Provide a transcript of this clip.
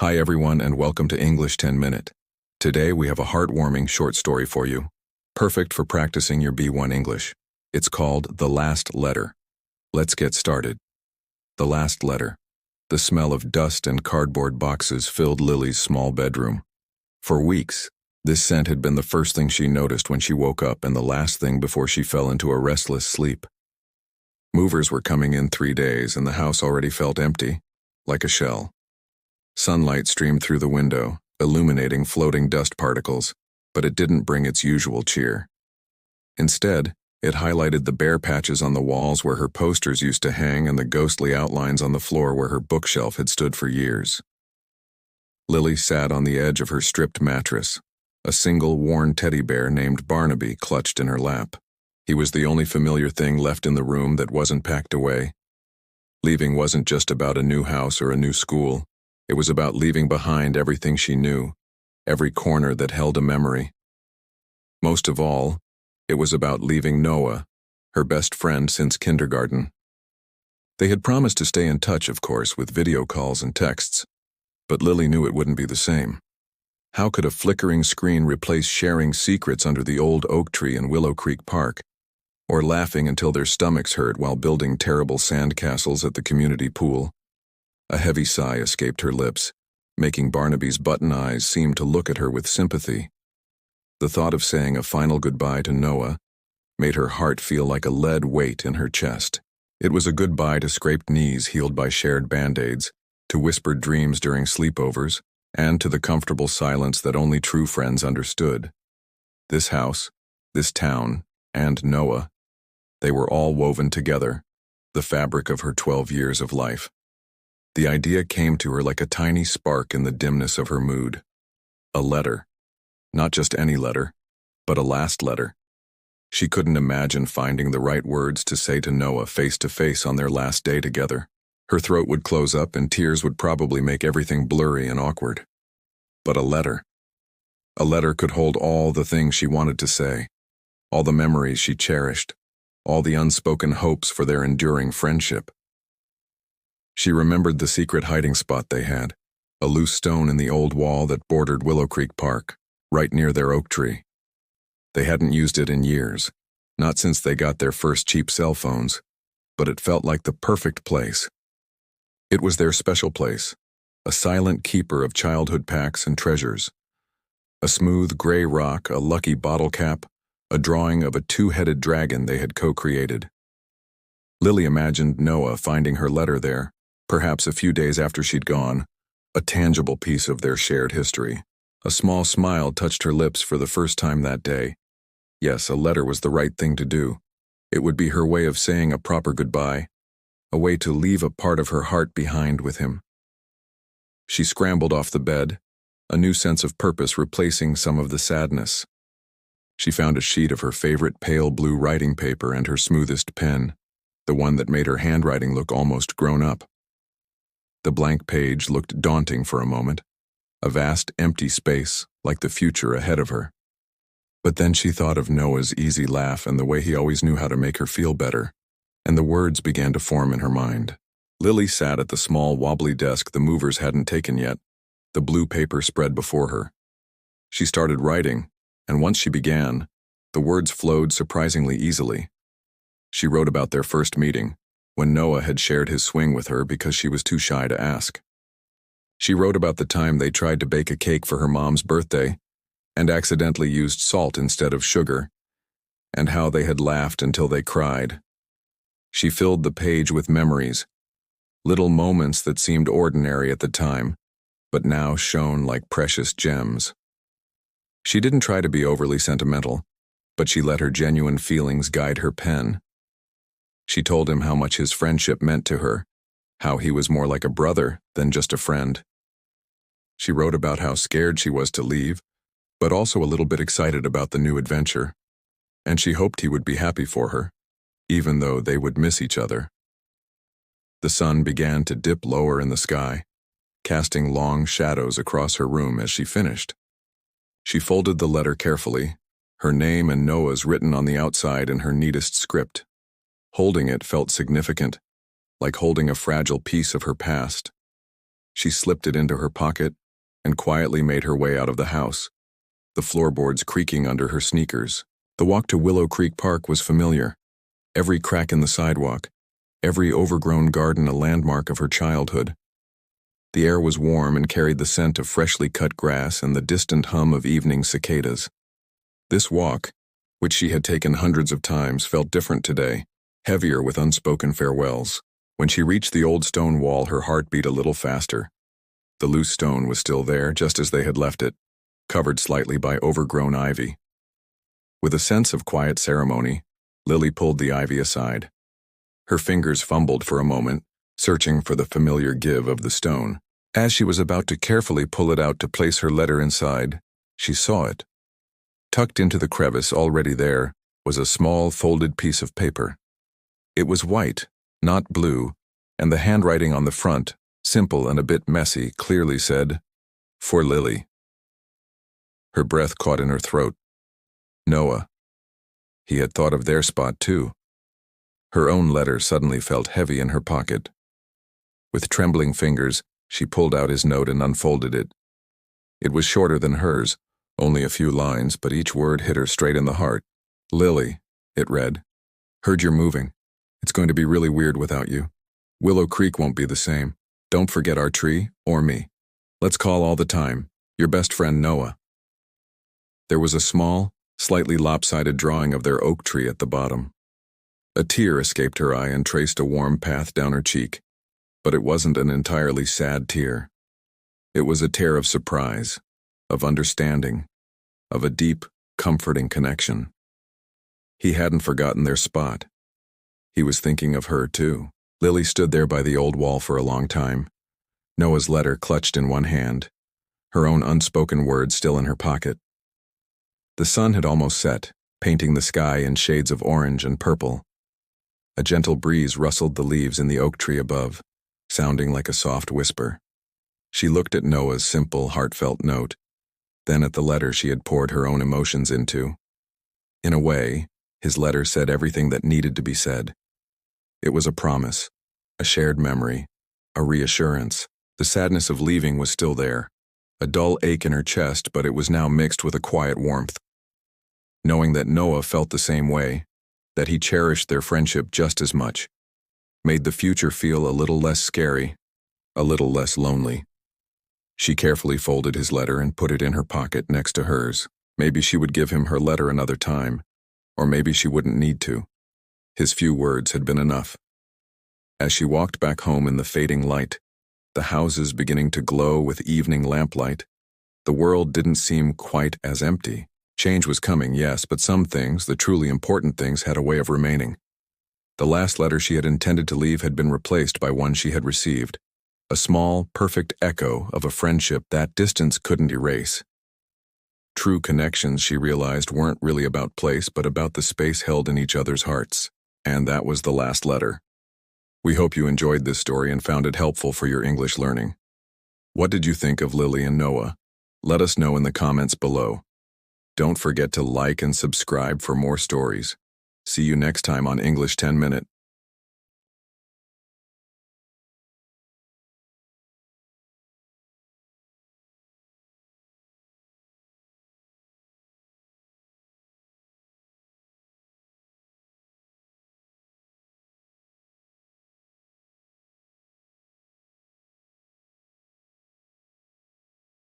Hi everyone and welcome to English 10 Minute. Today we have a heartwarming short story for you, perfect for practicing your B1 English. It's called The Last Letter. Let's get started. The last letter. The smell of dust and cardboard boxes filled Lily's small bedroom. For weeks, this scent had been the first thing she noticed when she woke up and the last thing before she fell into a restless sleep. Movers were coming in 3 days and the house already felt empty, like a shell. Sunlight streamed through the window, illuminating floating dust particles, but it didn't bring its usual cheer. Instead, it highlighted the bare patches on the walls where her posters used to hang and the ghostly outlines on the floor where her bookshelf had stood for years. Lily sat on the edge of her stripped mattress, a single worn teddy bear named Barnaby clutched in her lap. He was the only familiar thing left in the room that wasn't packed away. Leaving wasn't just about a new house or a new school. It was about leaving behind everything she knew, every corner that held a memory. Most of all, it was about leaving Noah, her best friend since kindergarten. They had promised to stay in touch, of course, with video calls and texts, but Lily knew it wouldn't be the same. How could a flickering screen replace sharing secrets under the old oak tree in Willow Creek Park, or laughing until their stomachs hurt while building terrible sandcastles at the community pool? A heavy sigh escaped her lips, making Barnaby's button eyes seem to look at her with sympathy. The thought of saying a final goodbye to Noah made her heart feel like a lead weight in her chest. It was a goodbye to scraped knees healed by shared band-aids, to whispered dreams during sleepovers, and to the comfortable silence that only true friends understood. This house, this town, and Noah, they were all woven together, the fabric of her 12 years of life. The idea came to her like a tiny spark in the dimness of her mood. A letter. Not just any letter, but a last letter. She couldn't imagine finding the right words to say to Noah face to face on their last day together. Her throat would close up and tears would probably make everything blurry and awkward. But a letter. A letter could hold all the things she wanted to say, all the memories she cherished, all the unspoken hopes for their enduring friendship. She remembered the secret hiding spot they had, a loose stone in the old wall that bordered Willow Creek Park, right near their oak tree. They hadn't used it in years, not since they got their first cheap cell phones, but it felt like the perfect place. It was their special place, a silent keeper of childhood packs and treasures. A smooth gray rock, a lucky bottle cap, a drawing of a two-headed dragon they had co-created. Lily imagined Noah finding her letter there, perhaps a few days after she'd gone, a tangible piece of their shared history. A small smile touched her lips for the first time that day. Yes, a letter was the right thing to do. It would be her way of saying a proper goodbye, a way to leave a part of her heart behind with him. She scrambled off the bed, a new sense of purpose replacing some of the sadness. She found a sheet of her favorite pale blue writing paper and her smoothest pen, the one that made her handwriting look almost grown up. The blank page looked daunting for a moment, a vast empty space like the future ahead of her. But then she thought of Noah's easy laugh and the way he always knew how to make her feel better, and the words began to form in her mind. Lily sat at the small wobbly desk the movers hadn't taken yet, the blue paper spread before her. She started writing, and once she began, the words flowed surprisingly easily. She wrote about their first meeting, when Noah had shared his swing with her because she was too shy to ask. She wrote about the time they tried to bake a cake for her mom's birthday and accidentally used salt instead of sugar, and how they had laughed until they cried. She filled the page with memories, little moments that seemed ordinary at the time, but now shone like precious gems. She didn't try to be overly sentimental, but she let her genuine feelings guide her pen. She told him how much his friendship meant to her, how he was more like a brother than just a friend. She wrote about how scared she was to leave, but also a little bit excited about the new adventure, and she hoped he would be happy for her, even though they would miss each other. The sun began to dip lower in the sky, casting long shadows across her room as she finished. She folded the letter carefully, her name and Noah's written on the outside in her neatest script. Holding it felt significant, like holding a fragile piece of her past. She slipped it into her pocket and quietly made her way out of the house, the floorboards creaking under her sneakers. The walk to Willow Creek Park was familiar. Every crack in the sidewalk, every overgrown garden a landmark of her childhood. The air was warm and carried the scent of freshly cut grass and the distant hum of evening cicadas. This walk, which she had taken hundreds of times, felt different today, heavier with unspoken farewells. When she reached the old stone wall, her heart beat a little faster. The loose stone was still there, just as they had left it, covered slightly by overgrown ivy. With a sense of quiet ceremony, Lily pulled the ivy aside. Her fingers fumbled for a moment, searching for the familiar give of the stone. As she was about to carefully pull it out to place her letter inside, she saw it. Tucked into the crevice already there was a small folded piece of paper. It was white, not blue, and the handwriting on the front, simple and a bit messy, clearly said, "For Lily." Her breath caught in her throat. Noah. He had thought of their spot too. Her own letter suddenly felt heavy in her pocket. With trembling fingers, she pulled out his note and unfolded it. It was shorter than hers, only a few lines, but each word hit her straight in the heart. "Lily," it read. "Heard you're moving. It's going to be really weird without you. Willow Creek won't be the same. Don't forget our tree or me. Let's call all the time. Your best friend, Noah." There was a small, slightly lopsided drawing of their oak tree at the bottom. A tear escaped her eye and traced a warm path down her cheek. But it wasn't an entirely sad tear. It was a tear of surprise, of understanding, of a deep, comforting connection. He hadn't forgotten their spot. He was thinking of her, too. Lily stood there by the old wall for a long time, Noah's letter clutched in one hand, her own unspoken words still in her pocket. The sun had almost set, painting the sky in shades of orange and purple. A gentle breeze rustled the leaves in the oak tree above, sounding like a soft whisper. She looked at Noah's simple, heartfelt note, then at the letter she had poured her own emotions into. In a way, his letter said everything that needed to be said. It was a promise, a shared memory, a reassurance. The sadness of leaving was still there, a dull ache in her chest, but it was now mixed with a quiet warmth. Knowing that Noah felt the same way, that he cherished their friendship just as much, made the future feel a little less scary, a little less lonely. She carefully folded his letter and put it in her pocket next to hers. Maybe she would give him her letter another time, or maybe she wouldn't need to. His few words had been enough. As she walked back home in the fading light, the houses beginning to glow with evening lamplight, the world didn't seem quite as empty. Change was coming, yes, but some things, the truly important things, had a way of remaining. The last letter she had intended to leave had been replaced by one she had received, a small, perfect echo of a friendship that distance couldn't erase. True connections, she realized, weren't really about place, but about the space held in each other's hearts. And that was the last letter. We hope you enjoyed this story and found it helpful for your English learning. What did you think of Lily and Noah? Let us know in the comments below. Don't forget to like and subscribe for more stories. See you next time on English 10 Minute.